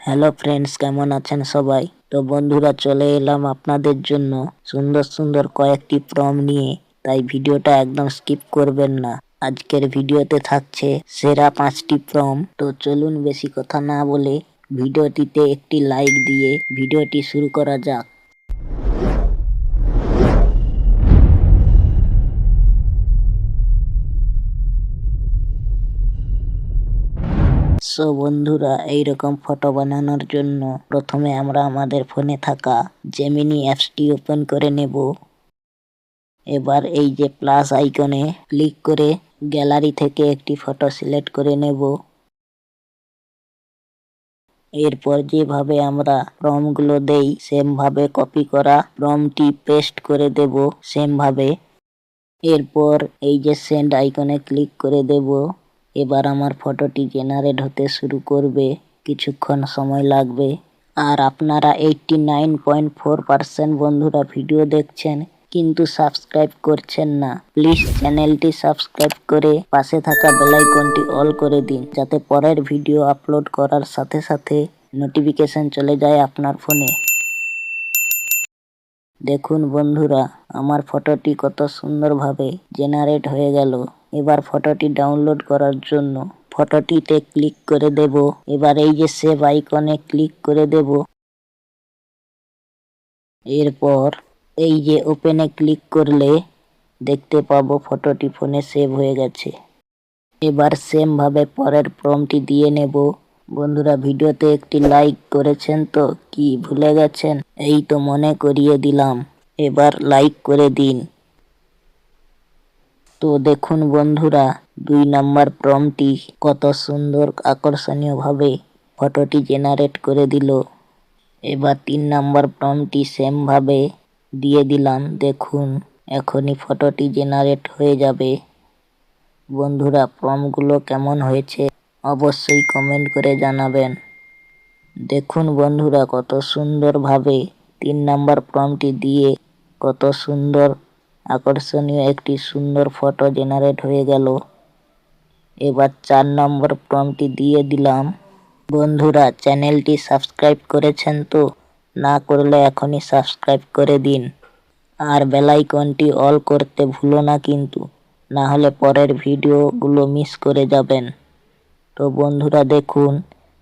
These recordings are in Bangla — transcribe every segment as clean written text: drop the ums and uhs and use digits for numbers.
হ্যালো ফ্রেন্ডস, কেমন আছেন সবাই? তো বন্ধুরা, চলে এলাম আপনাদের জন্য সুন্দর সুন্দর কয়েকটি প্রম নিয়ে। তাই ভিডিওটা একদম স্কিপ করবেন না। আজকের ভিডিওতে থাকছে সেরা 5টি প্রম। তো চলুন বেশি কথা না বলে ভিডিওটিতে একটি লাইক দিয়ে ভিডিওটি শুরু করা যাক। সো বন্ধুরা, এইরকম ফটো বানানোর জন্য প্রথমে আমরা আমাদের ফোনে থাকা জেমিনি অ্যাপসটি ওপেন করে নেব। এবার এই যে প্লাস আইকনে ক্লিক করে গ্যালারি থেকে একটি ফটো সিলেক্ট করে নেব। এরপর যেভাবে আমরা প্রম্পটগুলো দেই সেম ভাবে কপি করা প্রম্পটটি পেস্ট করে দেব সেম ভাবে। এরপর এই যে সেন্ড আইকনে ক্লিক করে দেব। এবার আমার ফটোটি জেনারেট হতে শুরু করবে, কিছুক্ষণ সময় লাগবে। আর আপনারা 89.4% বন্ধুরা ভিডিও দেখছেন কিন্তু সাবস্ক্রাইব করছেন না। প্লিজ চ্যানেলটি সাবস্ক্রাইব করে পাশে থাকা বেল আইকনটি অল করে দিন, যাতে পরের ভিডিও আপলোড করার সাথে সাথে নোটিফিকেশন চলে যায় আপনার ফোনে। দেখুন বন্ধুরা, আমার ফটোটি কত সুন্দরভাবে জেনারেট হয়ে গেল। এবার ফটোটি ডাউনলোড করার জন্য ফটোটিতে ক্লিক করে দেব। এবার এই যে সেভ আইকনে ক্লিক করে দেব। এরপর এই যে ওপেনে ক্লিক করলে দেখতে পাবো ফটোটি ফোনে সেভ হয়ে গেছে। এবার সেম ভাবে পরের প্রম্পটটি দিয়ে নেব। বন্ধুরা, ভিডিওতে একটি লাইক করেছেন তো কি ভুলে গেছেন? এই তো মনে করিয়ে দিলাম, এবার লাইক করে দিন। তো দেখুন বন্ধুরা, 2 নাম্বার প্রম্পটটি কত সুন্দর আকর্ষণীয় ভাবে ফটোটি জেনারেট করে দিল। এবার 3 নাম্বার প্রম্পটটি সেম ভাবে দিয়ে দিলাম। দেখুন এখনই ফটোটি জেনারেট হয়ে যাবে। বন্ধুরা, প্রম্পটগুলো কেমন হয়েছে অবশ্যই কমেন্ট করে জানাবেন। দেখুন বন্ধুরা, কত সুন্দর ভাবে 3 নাম্বার প্রম্পটটি দিয়ে কত সুন্দর আকর্ষণীয় একটি সুন্দর ফটো জেনারেট হয়ে গেল। এবার 4 নম্বর প্রম্পটটি দিয়ে দিলাম। বন্ধুরা, চ্যানেলটি সাবস্ক্রাইব করেছেন তো? না করলে এখনই সাবস্ক্রাইব করে দিন। আর বেল আইকনটি অল করতে ভুলো না কিন্তু, না হলে পরের ভিডিওগুলো মিস করে যাবেন। তো বন্ধুরা দেখুন,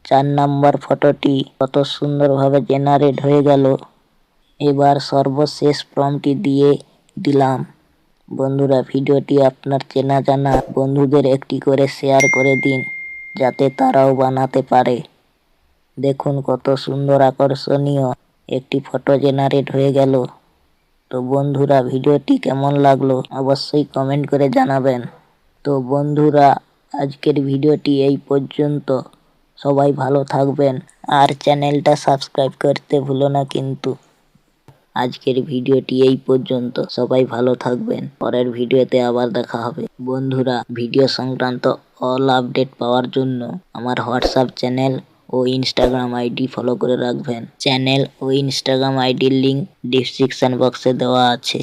4 নাম্বার ফটোটি কত সুন্দরভাবে জেনারেট হয়ে গেল। এবার সর্বশেষ প্রম্পটটি দিয়ে দিলাম। বন্ধুরা, ভিডিওটি আপনার চেনা জানা বন্ধুদের একটি করে শেয়ার করে দিন, যাতে তারাও বানাতে পারে। দেখুন কত সুন্দর আকর্ষণীয় একটি ফটো জেনারেট হয়ে গেল। তো বন্ধুরা, ভিডিওটি কেমন লাগলো অবশ্যই কমেন্ট করে জানাবেন। তো বন্ধুরা, আজকের ভিডিওটি এই পর্যন্ত। সবাই ভালো থাকবেন আর চ্যানেলটা সাবস্ক্রাইব করতে ভুলো না কিন্তু। আজকের ভিডিওটি এই পর্যন্ত, সবাই ভালো থাকবেন। পরের ভিডিওতে আবার দেখা হবে। বন্ধুরা, ভিডিও সংক্রান্ত অল আপডেট পাওয়ার জন্য আমার হোয়াটসঅ্যাপ চ্যানেল ও ইনস্টাগ্রাম আইডি ফলো করে রাখবেন। চ্যানেল ও ইনস্টাগ্রাম আইডির লিঙ্ক ডিসক্রিপশন বক্সে দেওয়া আছে।